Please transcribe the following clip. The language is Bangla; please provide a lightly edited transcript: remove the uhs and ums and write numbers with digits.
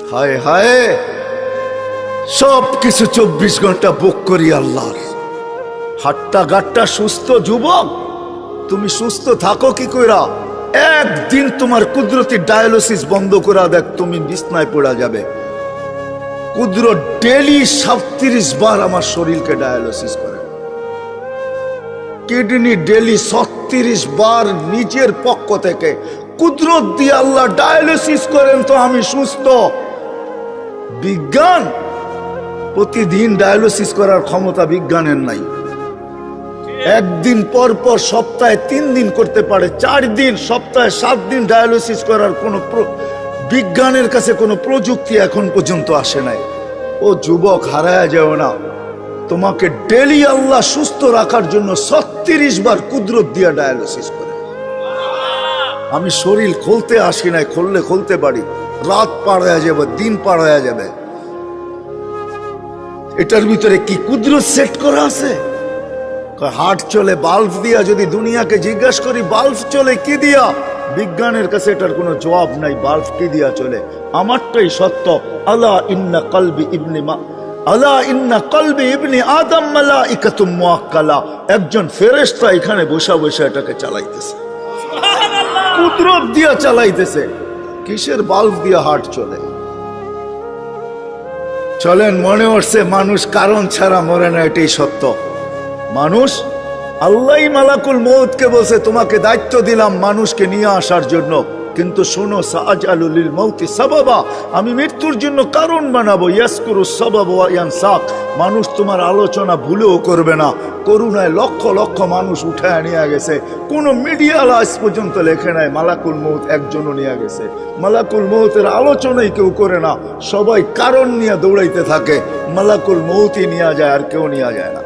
হায় হায়, সব কিছু 24 ঘন্টা বুক করি আল্লাহর। হাট্টা গাট্টা সুস্থ যুবক, তুমি সুস্থ থাকো কি কইরা? একদিন তোমার কুদরতি ডায়ালিসিস বন্ধ করা দেখ, তুমি বিছনায় পড়া যাবে। কুদরত ডেলি 37 বার আমার শরীরকে ডায়ালিসিস করে, কিডনি ডেলি 36 বার নিজের পক্ষ থেকে কুদরত দিয়ে আল্লাহ ডায়ালিসিস করেন, তো আমি সুস্থ। বিজ্ঞান প্রতিদিন ডায়ালিসিস করার ক্ষমতা বিজ্ঞানের নাই। একদিন পর পর সপ্তাহে 3 দিন করতে পারে, 4 দিন, সপ্তাহে 7 দিন ডায়ালিসিস করার কোনো বিজ্ঞানের কাছে কোনো প্রযুক্তি এখন পর্যন্ত আসে নাই। ও যুবক, হারায়া যাও না, তোমাকে ডেলি আল্লাহ সুস্থ রাখার জন্য 36 বার কুদরত দিয়া ডায়ালিসিস করে। আমি শরীর খুলতে আসি নাই, খুললে খুলতে পারি, রাত পার হয়ে যাবে, দিন পার হয়ে যাবে। এটার ভিতরে কি কুদরত সেট করা আছে? হার্ট চলে বাল্ব দিয়া। যদি দুনিয়াকে জিজ্ঞাসা করি বাল্ব চলে কি দিয়া, বিজ্ঞানের কাছে এটার কোনো জবাব নাই। বাল্ব কি দিয়া চলে? আমারটাই সত্য। আলা ইন্না কলবি ইবনি আদম মালাইকাতুম মুআক্কালা। একজন ফেরেশতা এখানে বসা বসা এটাকে চালাইতেছে, কুদরত দিয়া চালাইতেছে। কিসের বাল্ব দিয়া হার্ট চলে? চলেন, মনে হচ্ছে মানুষ কারণ ছাড়া মরে না, এটাই সত্য। মানুষ, আল্লাহই মালাকুল মউতকে বলছে তোমাকে দায়িত্ব দিলাম মানুষকে নিয়ে আসার জন্য, কিন্তু শোনো, সাআজালু লিল মাউতি সাবাবা, আমি মৃত্যুর জন্য কারণ বানাবো। ইয়াসকুরু সাবাব ওয়া ইয়ানসাক, মানুষ তোমার আলোচনা ভুলেও করবে না। করুণায় লক্ষ লক্ষ মানুষ উঠায় নিয়ে গেছে, কোন মিডিয়া আজ পর্যন্ত লেখে নাই মালাকুল মউত একজনও নিয়ে গেছে। মালাকুল মউতের আলোচনাই কেউ করে না, সবাই কারণ নিয়ে দৌড়াইতে থাকে। মালাকুল মউতই নিয়ে যায়, আর কেউ নিয়ে যায় না।